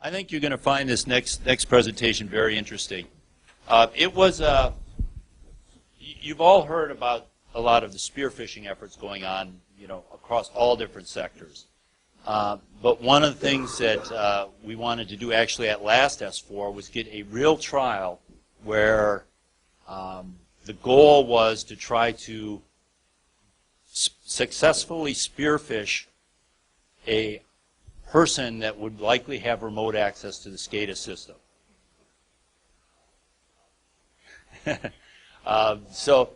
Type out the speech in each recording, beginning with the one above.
I think you're going to find this next presentation very interesting. You've all heard about a lot of the spear phishing efforts going on, across all different sectors. But one of the things that we wanted to do actually at last S4 was get a real trial where the goal was to try to successfully spear phish a person that would likely have remote access to the SCADA system. So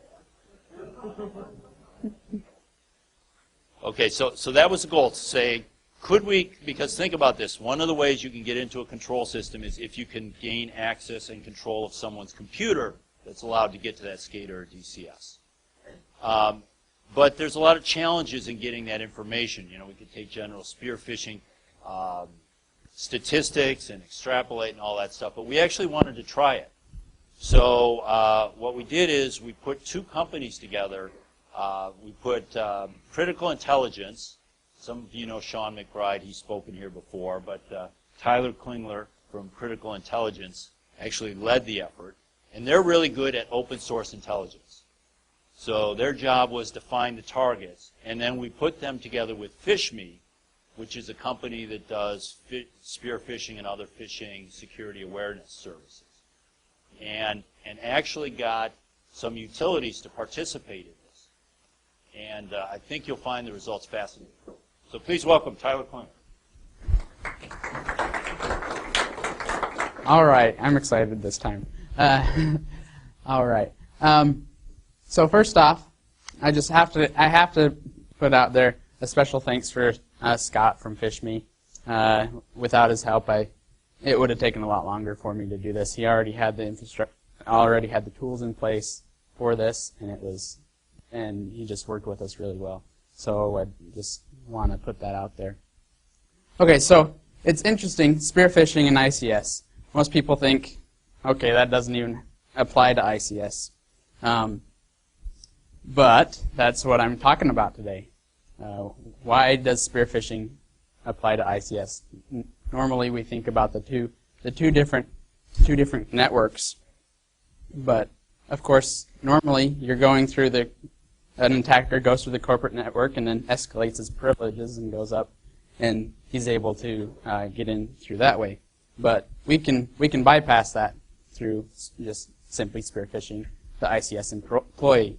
that was the goal, to say, could we, because think about this, one of the ways you can get into a control system is if you can gain access and control of someone's computer that's allowed to get to that SCADA or DCS. But there's a lot of challenges in getting that information. We could take general spear phishing statistics and extrapolate and all that stuff, but we actually wanted to try it. So what we did is we put two companies together. We put Critical Intelligence. Some of you know Sean McBride. He's spoken here before. But Tyler Klingler from Critical Intelligence actually led the effort. And they're really good at open source intelligence. So their job was to find the targets. And then we put them together with PhishMe, which is a company that does spear phishing and other phishing security awareness services. And actually got some utilities to participate in this. And I think you'll find the results fascinating. So please welcome Tyler Klingler. All right, I'm excited this time. All right. So first off, I have to put out there a special thanks for Scott from PhishMe. Without his help, it would have taken a lot longer for me to do this. He already had the infrastructure, already had the tools in place for this, and he just worked with us really well. So I just want to put that out there. Okay, so it's interesting, spear phishing and ICS. Most people think, okay, that doesn't even apply to ICS. But that's what I'm talking about today. Why does spear phishing apply to ICS? Normally we think about the two different networks, but of course normally you're going through an attacker goes through the corporate network and then escalates his privileges and goes up, and he's able to get in through that way. But we can bypass that through just simply spear phishing the ICS employee.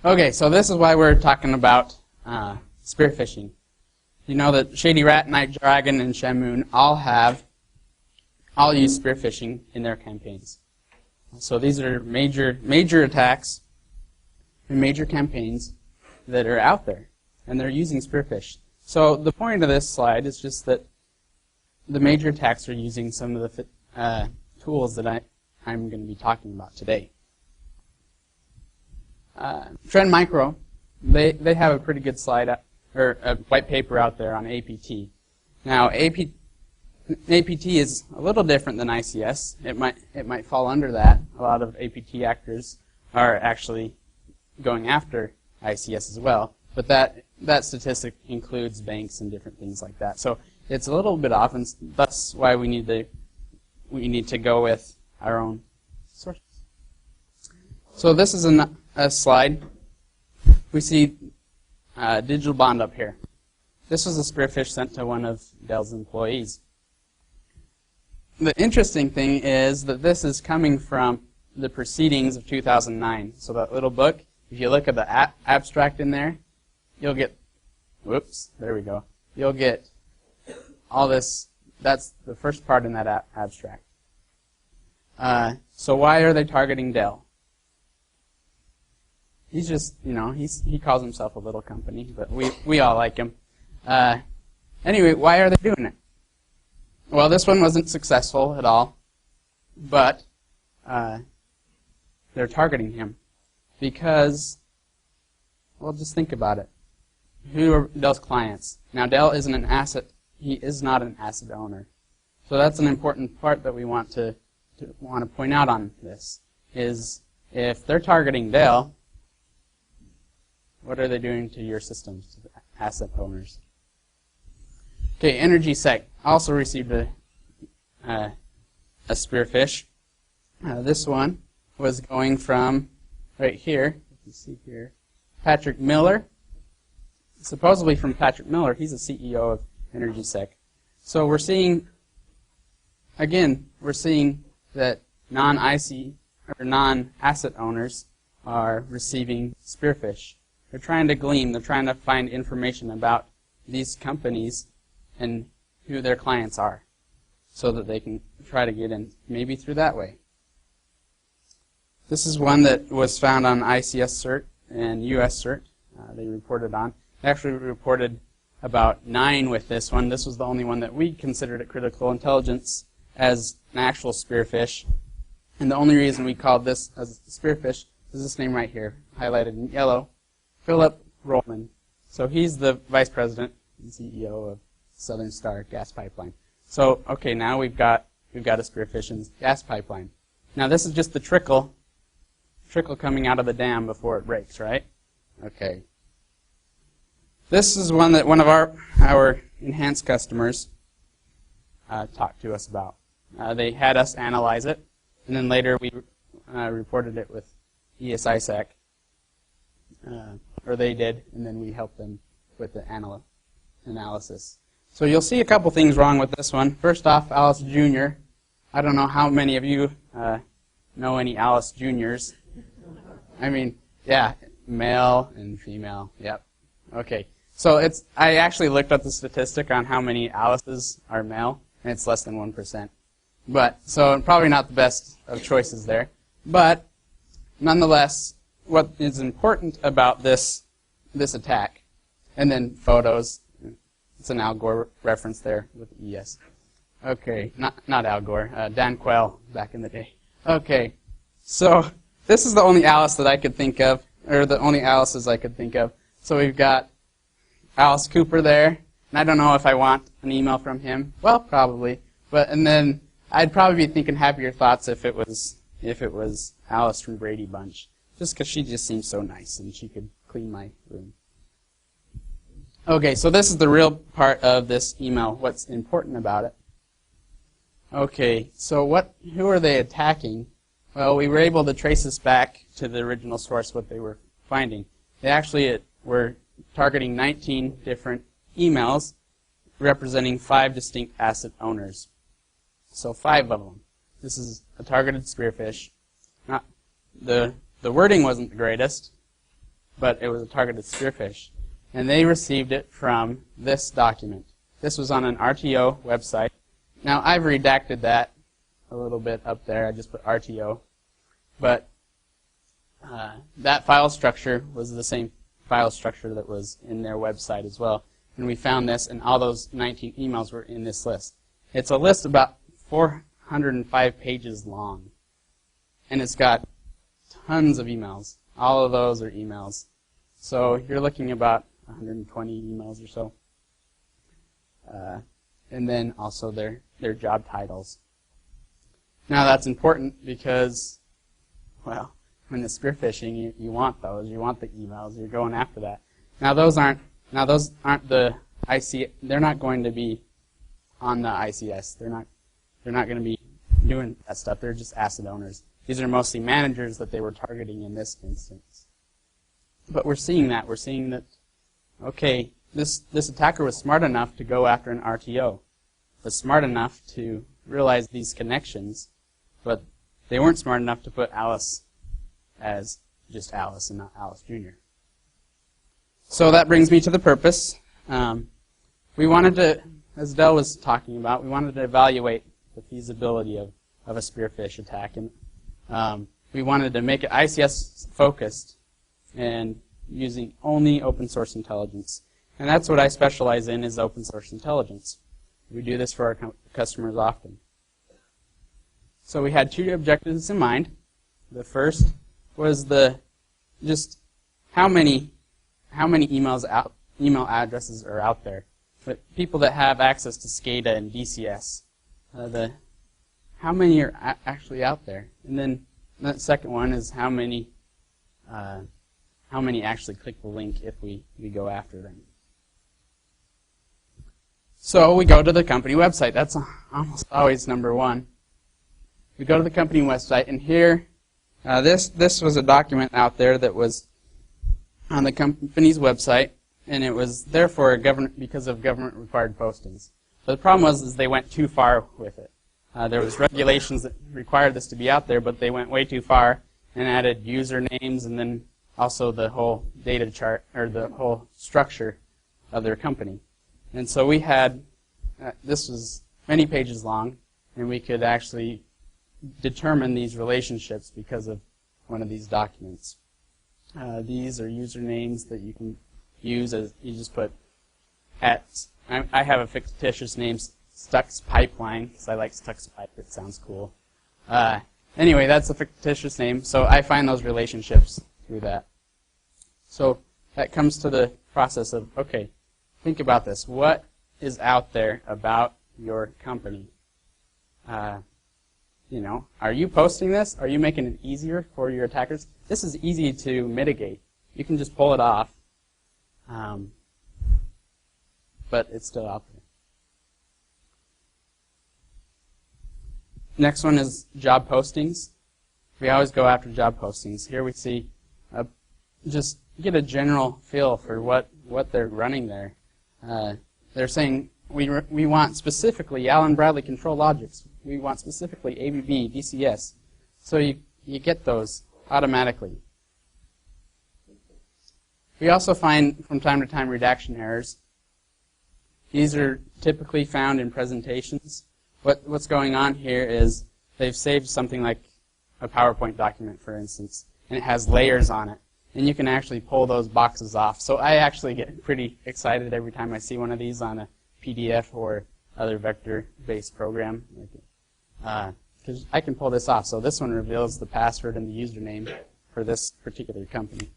Okay, so this is why we're talking about spear phishing. You know that Shady Rat, Night Dragon, and Shamoon all use spear phishing in their campaigns. So these are major attacks and major campaigns that are out there, and they're using spear phish. So the point of this slide is just that the major attacks are using some of the tools that I'm going to be talking about today. Trend Micro, they have a pretty good slide or a white paper out there on APT. Now, APT is a little different than ICS. It might fall under that. A lot of APT actors are actually going after ICS as well, but that statistic includes banks and different things like that. So it's a little bit off, and that's why we need to go with our own sources. So this is a slide. We see Digital Bond up here. This was a spear phish sent to one of Dell's employees. The interesting thing is that this is coming from the proceedings of 2009. So that little book, if you look at the abstract in there, you'll get, whoops, there we go. You'll get all this. That's the first part in that abstract. So why are they targeting Dell? He's just, he calls himself a little company, but we all like him. Anyway, why are they doing it? Well, this one wasn't successful at all, but they're targeting him because, well, just think about it. Who are Dell's clients? Now, Dell isn't an asset. He is not an asset owner. So that's an important part that we want to point out on this, is if they're targeting Dell, what are they doing to your systems, to the asset owners? Okay, energy sec. also received a spear phish. This one was going from right here. You can see here, Patrick Miller. Supposedly from Patrick Miller. He's the CEO of EnergySec. So we're seeing, again, that non-IC or non-asset owners are receiving spear phish. They're trying to glean. They're trying to find information about these companies and who their clients are, so that they can try to get in maybe through that way. This is one that was found on ICS Cert and US Cert. They reported on. They actually reported about 9 with this one. This was the only one that we considered at Critical Intelligence as an actual spear phish. And the only reason we called this as a spear phish is this name right here, highlighted in yellow, Philip Rollman. So he's the vice president and CEO of Southern Star Gas Pipeline. So, okay, now we've got a spear phish in gas pipeline. Now this is just the trickle coming out of the dam before it breaks, right? Okay. This is one that one of our enhanced customers talked to us about. They had us analyze it, and then later we reported it with ESISEC, or they did, and then we helped them with the analysis. So you'll see a couple things wrong with this one. First off, Alice Jr. I don't know how many of you know any Alice Juniors. I mean, yeah, male and female. Yep. Okay. So I actually looked up the statistic on how many Alices are male, and it's less than 1%. So probably not the best of choices there. But nonetheless, what is important about this attack, and then photos. It's an Al Gore reference there with ES. Okay, not Al Gore, Dan Quayle back in the day. Okay, so this is the only Alice that I could think of, or the only Alices I could think of. So we've got Alice Cooper there, and I don't know if I want an email from him. Well, probably, and then I'd probably be thinking happier thoughts if it was Alice from Brady Bunch, just because she just seems so nice and she could clean my room. Okay, so this is the real part of this email. What's important about it? Okay, so who are they attacking? Well, we were able to trace this back to the original source, what they were finding. They actually were targeting 19 different emails representing 5 distinct asset owners. So 5 of them. This is a targeted spear phish. The wording wasn't the greatest, but it was a targeted spear phish. And they received it from this document. This was on an RTO website. Now, I've redacted that a little bit up there. I just put RTO. But that file structure was the same file structure that was in their website as well. And we found this, and all those 19 emails were in this list. It's a list about 405 pages long. And it's got tons of emails. All of those are emails. So you're looking about 120 emails or so. And then also their job titles. Now that's important because, well, when the spear phishing, you want those. You want the emails. You're going after that. Now those aren't the IC. They're not going to be on the ICS. They're not going to be doing that stuff. They're just asset owners. These are mostly managers that they were targeting in this instance. But we're seeing that. We're seeing that, okay, this attacker was smart enough to go after an RTO, was smart enough to realize these connections, but they weren't smart enough to put Alice as just Alice and not Alice Jr. So that brings me to the purpose. We wanted to, as Dell was talking about, we wanted to evaluate the feasibility of a spear phish attack. And we wanted to make it ICS focused and using only open source intelligence. And that's what I specialize in, is open source intelligence. We do this for our customers often. So we had 2 objectives in mind. The first was just how many email addresses are out there. But people that have access to SCADA and DCS, how many are actually out there? And then the second one is how many actually click the link if we go after them. So we go to the company website. That's almost always number one. We go to the company website, and here, this was a document out there that was on the company's website, and it was there for because of government-required postings. But the problem was they went too far with it. There was regulations that required this to be out there, but they went way too far and added usernames and then also the whole data chart, or the whole structure of their company. And so we had, this was many pages long, and we could actually determine these relationships because of one of these documents. These are usernames that you can use as, you just put at, I have a fictitious name, Stuck's Pipeline, because I like Stuck's Pipe, it sounds cool. Anyway, that's a fictitious name, so I find those relationships through that. So that comes to the process of, okay, think about this. What is out there about your company? You know, are you posting this? Are you making it easier for your attackers? This is easy to mitigate. You can just pull it off, but it's still out there. Next one is job postings. We always go after job postings. Here we see, just get a general feel for what they're running there. They're saying we want specifically Allen Bradley control logics. We want specifically ABB, DCS. So you get those automatically. We also find from time to time redaction errors. These are typically found in presentations. What's going on here is they've saved something like a PowerPoint document, for instance, and it has layers on it. And you can actually pull those boxes off. So I actually get pretty excited every time I see one of these on a PDF or other vector-based program. Because I can pull this off. So this one reveals the password and the username for this particular company.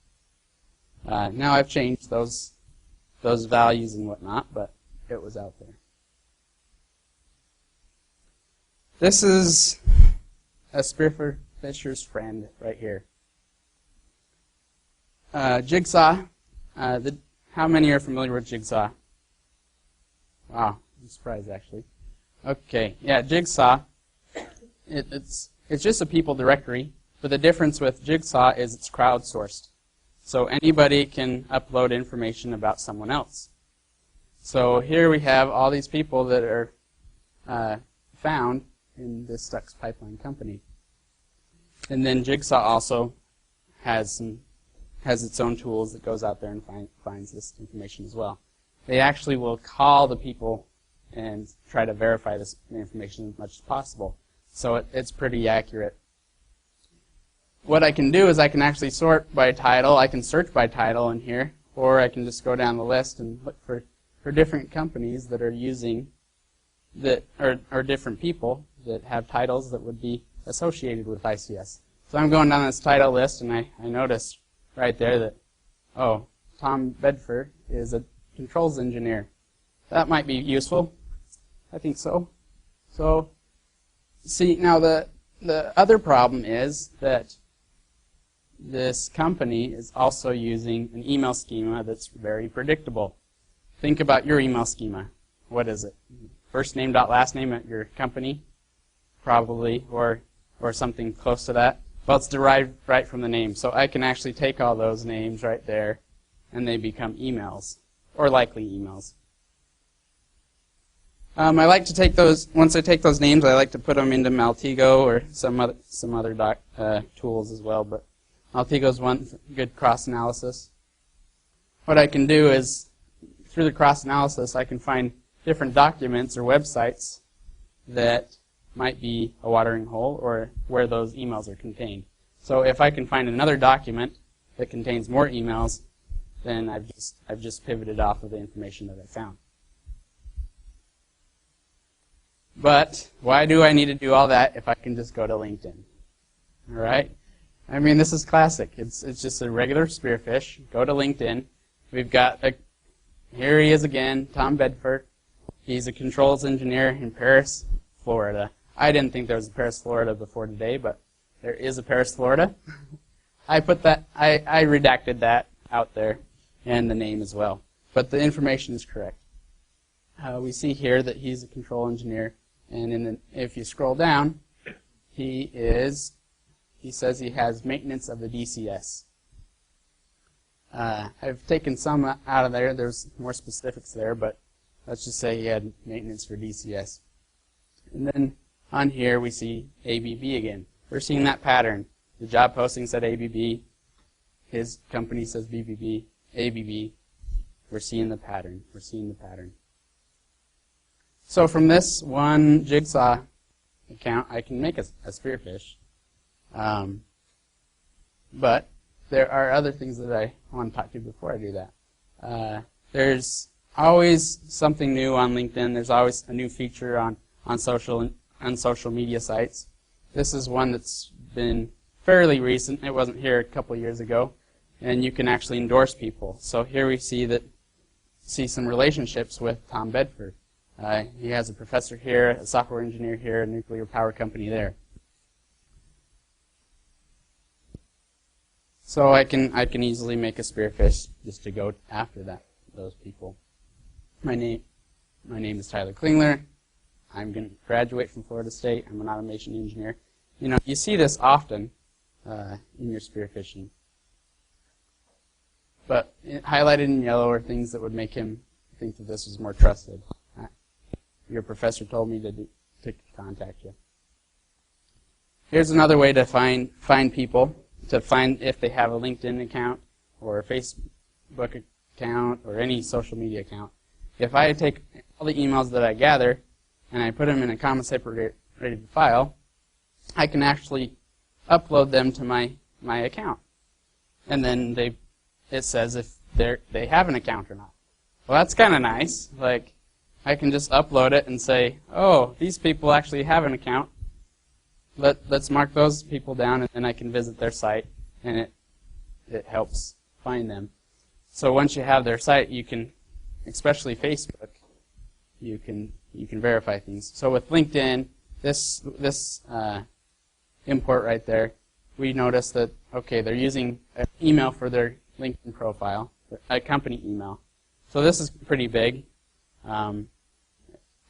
Now I've changed those values and whatnot, but it was out there. This is a Spear Phisher's friend right here. Jigsaw. How many are familiar with Jigsaw? Wow, I'm surprised actually. Okay, yeah, Jigsaw. It's just a people directory, but the difference with Jigsaw is it's crowdsourced. So anybody can upload information about someone else. So here we have all these people that are found in this Stuck's Pipeline company. And then Jigsaw also has its own tools that goes out there and finds this information as well. They actually will call the people and try to verify this information as much as possible. So it's pretty accurate. What I can do is I can actually sort by title. I can search by title in here, or I can just go down the list and look for different companies that are using that or different people that have titles that would be associated with ICS. So I'm going down this title list, and I notice right there that, oh, Tom Bedford is a controls engineer. That might be useful. I think so. So, see, now the other problem is that this company is also using an email schema that's very predictable. Think about your email schema. What is it? First name dot last name at your company, probably, or something close to that. Well, it's derived right from the name. So I can actually take all those names right there, and they become emails, or likely emails. I like to take those, once I take those names, I like to put them into Maltego or some other tools as well, but Maltego's one good cross-analysis. What I can do is, through the cross-analysis, I can find different documents or websites that might be a watering hole or where those emails are contained. So if I can find another document that contains more emails, then I've just pivoted off of the information that I found. But why do I need to do all that if I can just go to LinkedIn? All right? I mean, this is classic. It's just a regular spearfish. Go to LinkedIn. We've got here he is again, Tom Bedford. He's a controls engineer in Paris, Florida. I didn't think there was a Paris, Florida before today, but there is a Paris, Florida. I redacted that out there and the name as well. But the information is correct. we see here that he's a control engineer, and if you scroll down, he says he has maintenance of the DCS. I've taken some out of there. There's more specifics there, but let's just say he had maintenance for DCS. And then on here we see ABB again. We're seeing that pattern. The job posting said ABB. His company says BBB, ABB. We're seeing the pattern. We're seeing the pattern. So from this one Jigsaw account, I can make a spearfish. But there are other things that I want to talk to you before I do that. There's always something new on LinkedIn. There's always a new feature on social media sites. This is one that's been fairly recent. It wasn't here a couple years ago, and you can actually endorse people. So here we see some relationships with Tom Bedford. He has a professor here, a software engineer here, a nuclear power company there. So I can easily make a spearfish just to go after those people. My name is Tyler Klingler. I'm going to graduate from Florida State. I'm an automation engineer. You know, you see this often in your spearfishing. But highlighted in yellow are things that would make him think that this was more trusted. Your professor told me to contact you. Here's another way to find people, to find if they have a LinkedIn account or a Facebook account or any social media account. If I take all the emails that I gather and I put them in a comma separated file, I can actually upload them to my account. And then it says if they have an account or not. Well, that's kind of nice. Like, I can just upload it and say, oh, these people actually have an account. Let's mark those people down, and then I can visit their site, and it helps find them. So once you have their site, you can, especially Facebook, you can verify things. So with LinkedIn, this import right there, we notice that, okay, they're using an email for their LinkedIn profile, a company email. So this is pretty big.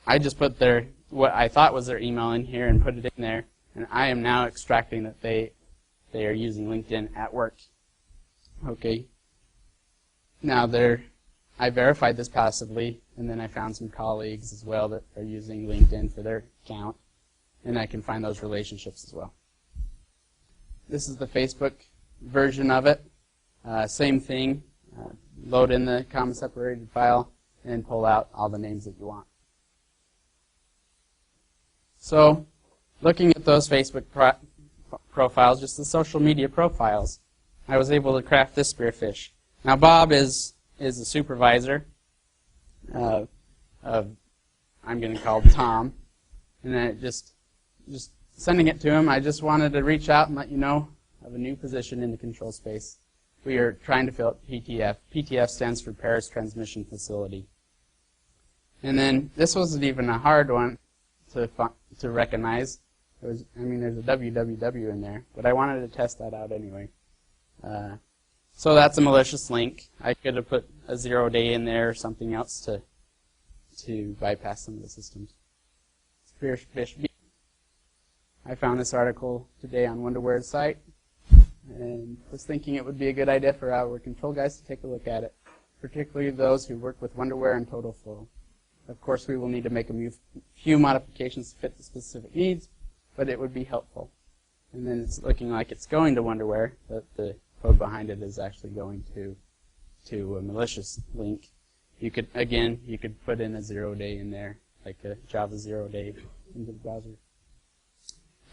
I just put what I thought was their email in here and put it in there, and I am now extracting that they are using LinkedIn at work. Okay. Now I verified this passively, and then I found some colleagues as well that are using LinkedIn for their account, and I can find those relationships as well. This is the Facebook version of it. Same thing. Load in the comma separated file and pull out all the names that you want. So, looking at those Facebook profiles, just the social media profiles, I was able to craft this spearfish. Now, Bob is a supervisor of I'm going to call Tom, and then just sending it to him, I just wanted to reach out and let you know of a new position in the control space. We are trying to fill out PTF. PTF stands for Paris Transmission Facility. And then this wasn't even a hard one to recognize. There's a www in there, but I wanted to test that out anyway. So that's a malicious link. I could have put a 0 day in there or something else to bypass some of the systems. Spearfish. I found this article today on Wonderware's site, and was thinking it would be a good idea for our control guys to take a look at it, particularly those who work with Wonderware and TotalFlow. Of course, we will need to make a few modifications to fit the specific needs, but it would be helpful. And then it's looking like it's going to Wonderware, but the code behind it is actually going to a malicious link. You could put in a 0 day in there, like a Java 0 day into the browser.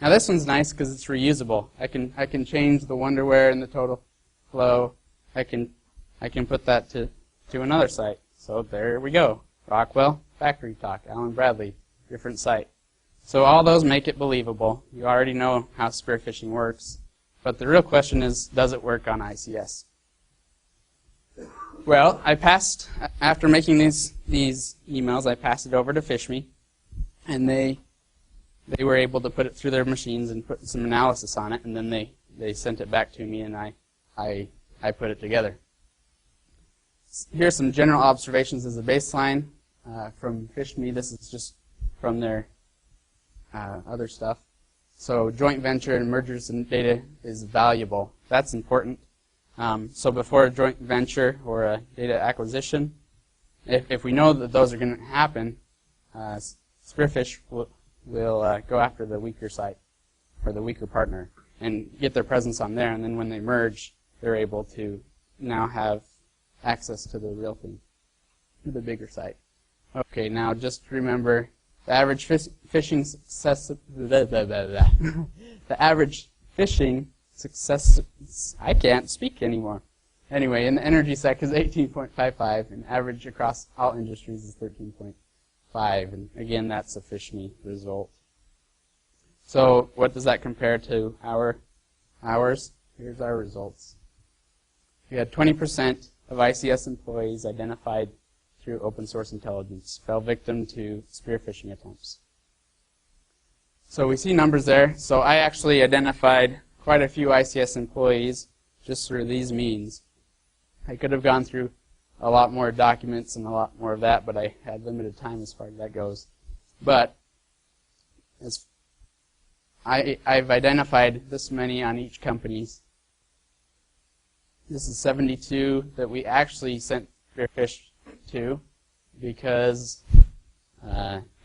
Now this one's nice because it's reusable. I can change the Wonderware and the TotalFlow. I can put that to another site. So there we go. Rockwell, Factory Talk, Alan Bradley, different site. So all those make it believable. You already know how spearfishing works. But the real question is, does it work on ICS? Well, after making these emails, I passed it over to PhishMe, and they were able to put it through their machines and put some analysis on it, and then they sent it back to me, and I put it together. Here's some general observations as a baseline. from PhishMe. This is just from their other stuff. So joint venture and mergers in data is valuable. That's important. So before a joint venture or a data acquisition, if we know that those are going to happen, Spearfish will go after the weaker site or the weaker partner and get their presence on there. And then when they merge, they're able to now have access to the real thing, the bigger site. Okay, now just remember the average phishing success. The average phishing success. I can't speak anymore. Anyway, in the energy sector is 18.55, and average across all industries is 13.5. And again, that's a PhishMe result. So what does that compare to ours? Here's our results. We had 20% of ICS employees identified through open source intelligence fell victim to spear phishing attempts. So we see numbers there. So I actually identified quite a few ICS employees just through these means. I could have gone through a lot more documents and a lot more of that, but I had limited time as far as that goes. But I've identified this many on each company's. This is 72 that we actually sent Spearfish to because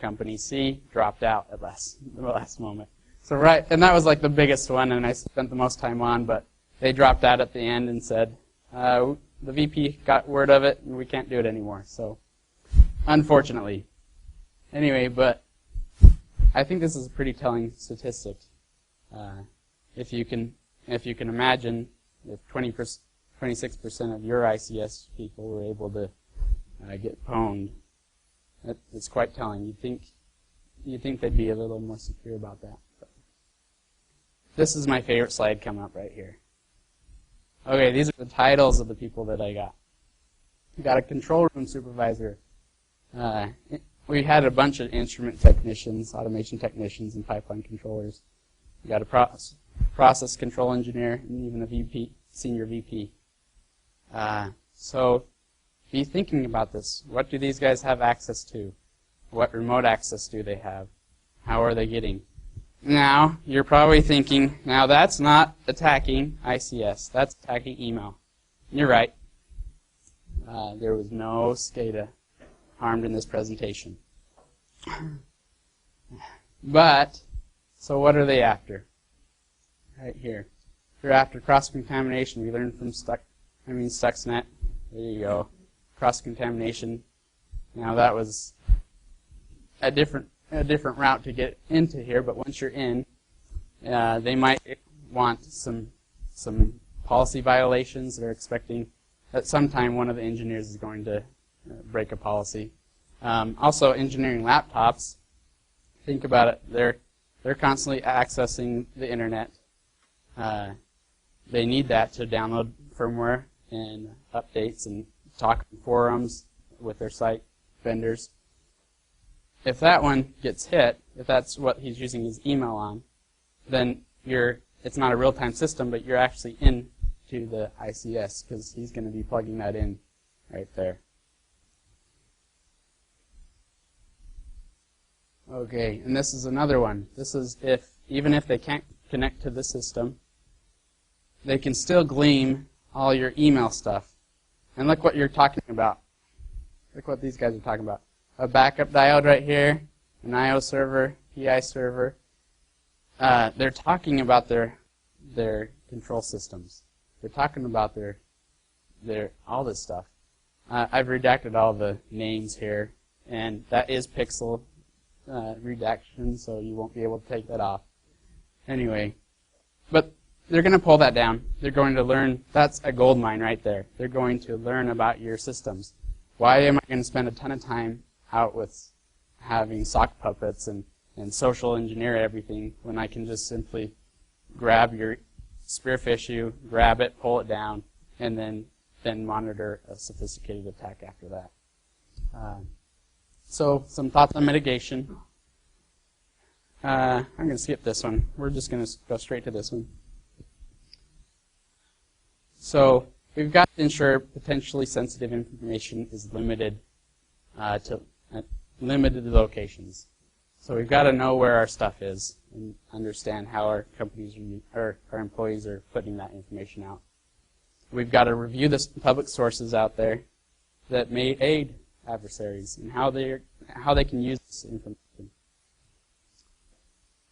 company C dropped out at the last moment. So and that was like the biggest one, and I spent the most time on, but they dropped out at the end and said, the VP got word of it, and we can't do it anymore. So, unfortunately. Anyway, but I think this is a pretty telling statistic. If you can imagine, if 26% of your ICS people were able to get pwned, it's quite telling. You'd think they'd be a little more secure about that. But this is my favorite slide coming up right here. Okay, these are the titles of the people that I got. We got a control room supervisor. We had a bunch of instrument technicians, automation technicians, and pipeline controllers. We got a process control engineer, and even a VP, senior VP. So be thinking about this. What do these guys have access to? What remote access do they have? How are they getting? Now, you're probably thinking, now that's not attacking ICS. That's attacking email. You're right. There was no SCADA harmed in this presentation. But, so what are they after? Right here. They're after cross-contamination. We learned from Stuxnet. There you go. Cross-contamination. Now that was a different route to get into here, but once you're in, they might want some policy violations. They're expecting that sometime one of the engineers is going to break a policy. Also, engineering laptops. Think about it. They're constantly accessing the internet. They need that to download firmware and updates and talk in forums with their site vendors. If that one gets hit, if that's what he's using his email on, then it's not a real-time system, but you're actually into the ICS because he's going to be plugging that in right there. Okay, and this is another one. This is even if they can't connect to the system, they can still glean all your email stuff. And look what you're talking about. Look what these guys are talking about. A backup diode right here, an IO server, PI server. They're talking about their control systems. They're talking about their all this stuff. I've redacted all the names here, and that is pixel redaction, so you won't be able to take that off. Anyway, but they're going to pull that down. They're going to learn. That's a gold mine right there. They're going to learn about your systems. Why am I going to spend a ton of time out with having sock puppets and social engineer everything when I can just simply grab your spearfish you, grab it, pull it down, and then monitor a sophisticated attack after that. So some thoughts on mitigation. I'm going to skip this one. We're just going to go straight to this one. So we've got to ensure potentially sensitive information is limited to at limited locations. So we've got to know where our stuff is and understand how our companies or our employees are putting that information out. We've got to review the public sources out there that may aid adversaries and how they can use this information.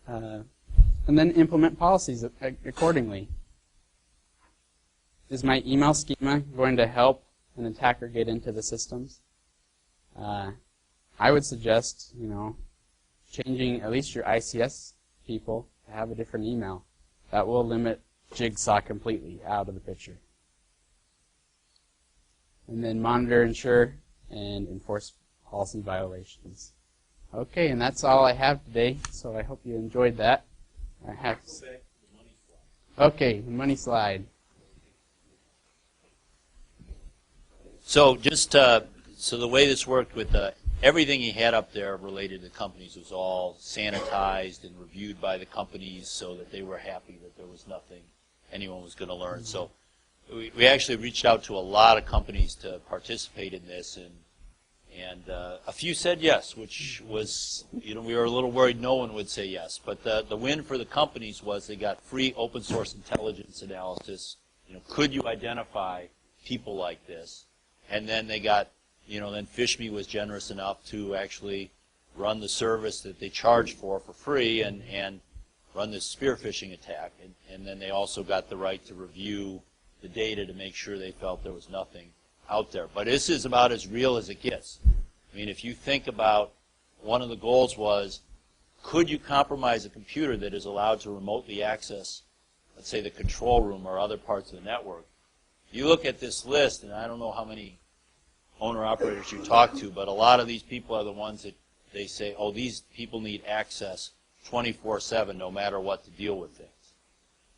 And then implement policies accordingly. Is my email schema going to help an attacker get into the systems? I would suggest, changing at least your ICS people to have a different email. That will limit Jigsaw completely out of the picture. And then monitor, ensure, and enforce policy violations. Okay, and that's all I have today, so I hope you enjoyed that. Okay, the money slide. So so the way this worked with everything he had up there related to companies was all sanitized and reviewed by the companies so that they were happy that there was nothing anyone was going to learn. So we actually reached out to a lot of companies to participate in this, and a few said yes, which was, we were a little worried no one would say yes. But the win for the companies was they got free open source intelligence analysis. Could you identify people like this? And then they got, then PhishMe was generous enough to actually run the service that they charged for free and run this spear phishing attack. And then they also got the right to review the data to make sure they felt there was nothing out there. But this is about as real as it gets. I mean, if you think about one of the goals was, could you compromise a computer that is allowed to remotely access, let's say, the control room or other parts of the network? You look at this list, and I don't know how many owner-operators you talk to, but a lot of these people are the ones that they say, oh, these people need access 24/7 no matter what to deal with things.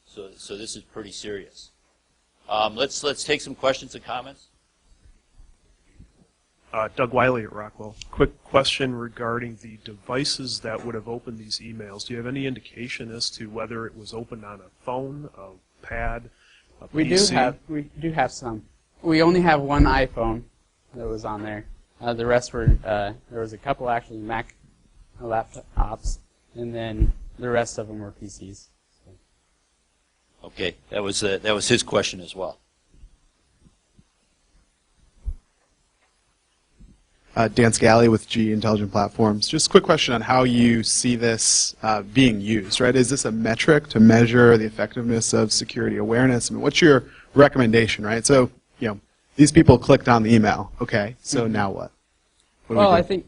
So this is pretty serious. Let's take some questions and comments. Doug Wiley at Rockwell. Quick question regarding the devices that would have opened these emails. Do you have any indication as to whether it was opened on a phone, a pad, a PC? We do have some. We only have one iPhone that was on there. The rest were there was a couple actually Mac laptops, and then the rest of them were PCs. So. Okay, that was his question as well. Dan Scally with G Intelligent Platforms. Just a quick question on how you see this being used, right? Is this a metric to measure the effectiveness of security awareness? I mean, what's your recommendation, right? So, these people clicked on the email. Okay, so now what? Well, I think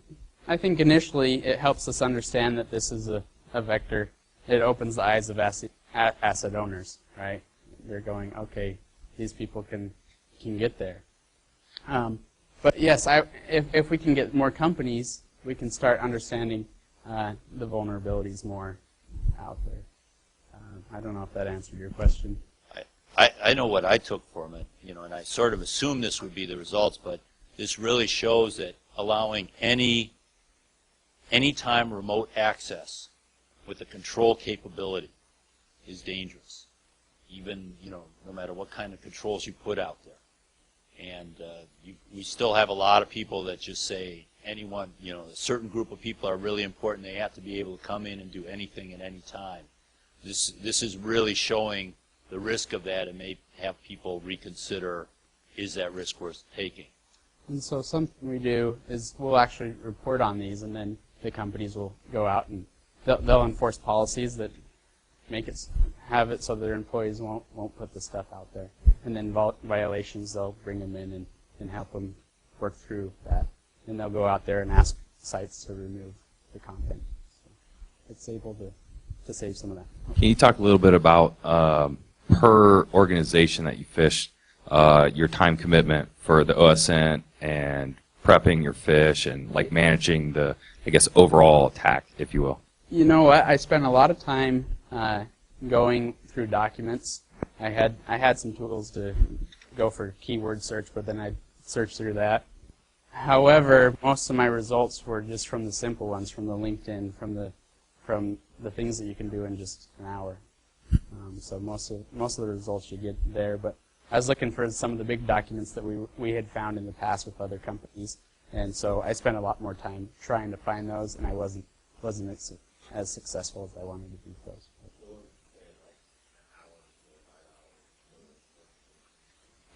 initially it helps us understand that this is a vector. It opens the eyes of asset owners, right? They're going, okay, these people can get there. But yes, if we can get more companies, we can start understanding the vulnerabilities more out there. I don't know if that answered your question. I know what I took from it, and I sort of assumed this would be the results, but this really shows that allowing anytime remote access with a control capability is dangerous, even, no matter what kind of controls you put out there. And we still have a lot of people that just say anyone, a certain group of people are really important. They have to be able to come in and do anything at any time. This is really showing the risk of that and may have people reconsider, is that risk worth taking? And so something we do is we'll actually report on these, and then the companies will go out and they'll enforce policies that have it so their employees won't put the stuff out there. And then violations, they'll bring them in and help them work through that. And they'll go out there and ask sites to remove the content. So it's able to save some of that. Can you talk a little bit about per organization that you phish, your time commitment for the OSINT and prepping your phish and like managing the, I guess, overall attack, if you will? You know what? I spent a lot of time going through documents. I had some tools to go for keyword search, but then I'd search through that. However, most of my results were just from the simple ones, from the LinkedIn, from the things that you can do in just an hour. So most of the results you get there. But I was looking for some of the big documents that we had found in the past with other companies, And so I spent a lot more time trying to find those, and I wasn't as successful as I wanted to be with those.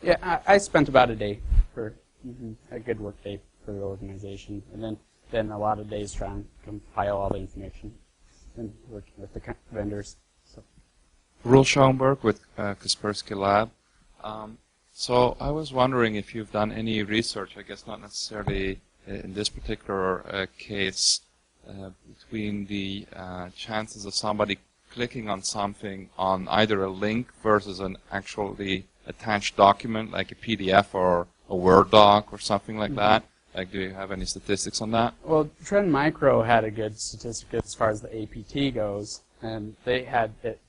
Yeah, I spent about a day for a good work day for the organization, and then a lot of days trying to compile all the information and working with the vendors. So. Roel Schoenberg with Kaspersky Lab. So I was wondering if you've done any research, I guess not necessarily in this particular case, between the chances of somebody clicking on something on either a link versus an actually attached document like a PDF or a Word doc or something like that. Like, do you have any statistics on that? Well, Trend Micro had a good statistic as far as the APT goes, and they had it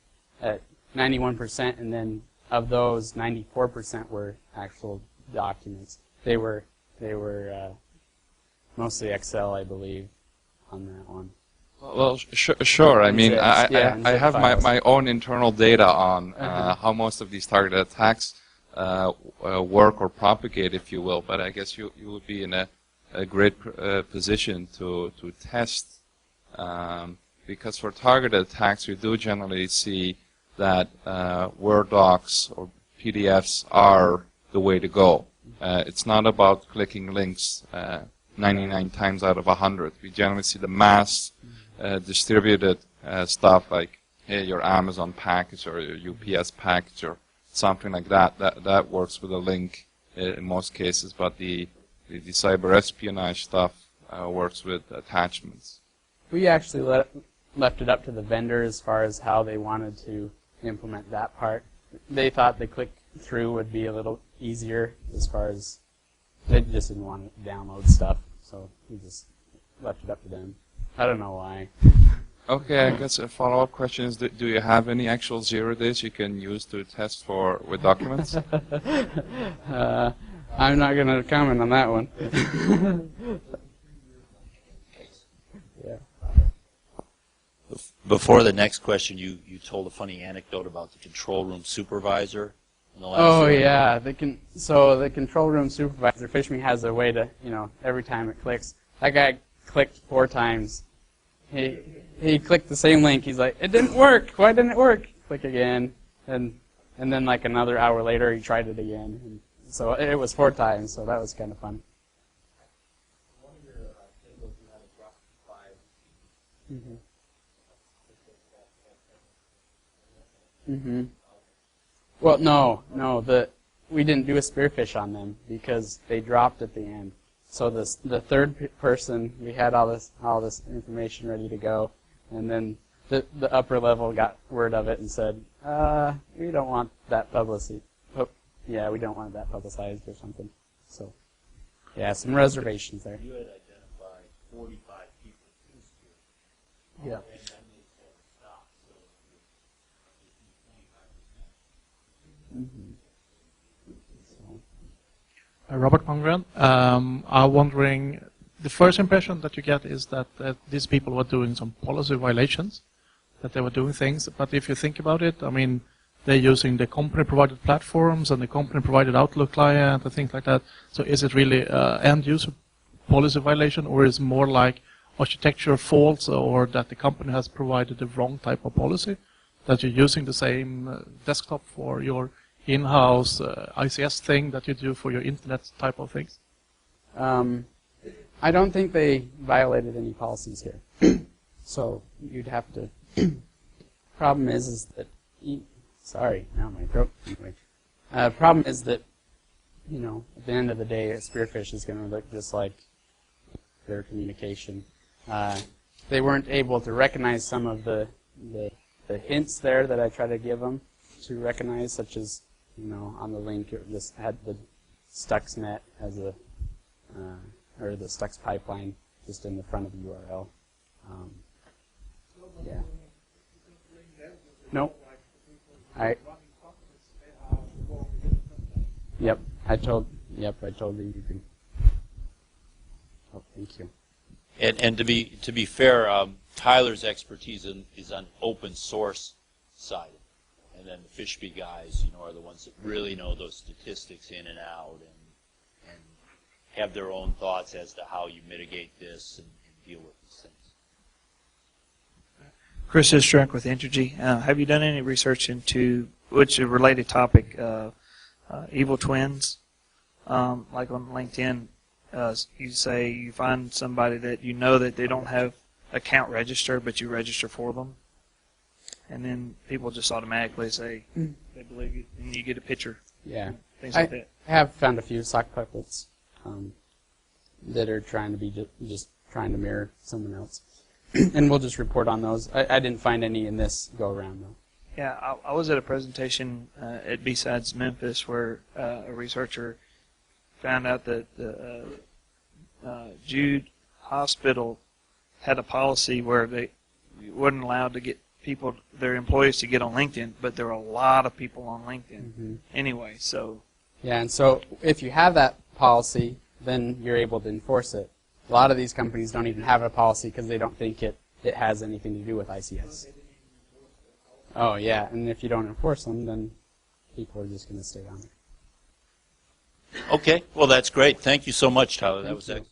at 91%, and then of those, 94% were actual documents. They were mostly Excel, I believe, on that one. Well, sure. I mean, I have my own internal data on how most of these targeted attacks work or propagate, if you will. But I guess you would be in a great position to test, because for targeted attacks, you do generally see that Word docs or PDFs are the way to go. It's not about clicking links 99 times out of 100. We generally see the mass distributed stuff like, hey, your Amazon package or your UPS package or something like that. That works with a link in most cases, but the cyber espionage stuff works with attachments. We actually left it up to the vendor as far as how they wanted to implement that part. They thought the click through would be a little easier as far as they just didn't want to download stuff, so we just left it up to them. I don't know why. Okay, I guess a follow-up question is, do you have any actual 0 days you can use to test with documents? I'm not going to comment on that one. Yeah. Before the next question, you told a funny anecdote about the control room supervisor. In the last Oh video. yeah, so the control room supervisor, PhishMe has a way to, every time it clicks. That guy clicked 4 times. He clicked the same link. He's like, it didn't work. Why didn't it work? Click again, and then like another hour later, he tried it again. And so it was 4 times. So that was kind of fun. One of your tables you had a drop 5. Well, no, we didn't do a spear phish on them because they dropped at the end. So the third person, we had all this information ready to go, and then the upper level got word of it and said, we don't want that publicity. Oh, yeah, we don't want that publicized or something. So, yeah, some reservations there. You had identified 45 people in Spear. Yeah. And then they said stop, so it's 25%. Robert Mongren, I'm wondering, the first impression that you get is that these people were doing some policy violations, that they were doing things. But if you think about it, I mean, they're using the company-provided platforms and the company-provided Outlook client and things like that. So is it really end-user policy violation, or is it more like architecture faults, or that the company has provided the wrong type of policy, that you're using the same desktop for your in-house ICS thing that you do for your internet type of things? I don't think they violated any policies here. So you'd have to. Problem is that. Sorry, now my throat. Anyway, problem is that, at the end of the day, a spearfish is going to look just like their communication. They weren't able to recognize some of the hints there that I try to give them to recognize, such as, on the link, it just had the Stuxnet as a, or the Stux pipeline just in the front of the URL. Yeah. Nope. Yep, I told you you can. Oh, thank you. And to be fair, Tyler's expertise is on open source side, and then the PhishMe guys, are the ones that really know those statistics in and out, and have their own thoughts as to how you mitigate this and deal with these things. Chris Strunk with Entergy. Have you done any research into, which is a related topic, evil twins? Like on LinkedIn, you say you find somebody that you know that they don't have account registered, but you register for them, and then people just automatically say they believe you, and you get a picture. Yeah, things like that. I have found a few sock puppets that are trying to be just trying to mirror someone else, and we'll just report on those. I didn't find any in this go around though. Yeah, I was at a presentation at B-Sides Memphis where a researcher found out that the Jude Hospital had a policy where they wasn't allowed to get people, their employees, to get on LinkedIn, but there were a lot of people on LinkedIn anyway. So yeah, and so if you have that policy, then you're able to enforce it. A lot of these companies don't even have a policy because they don't think it has anything to do with ICS. Oh yeah, and if you don't enforce them, then people are just going to stay on it. Okay, well that's great. Thank you so much, Tyler. That was excellent.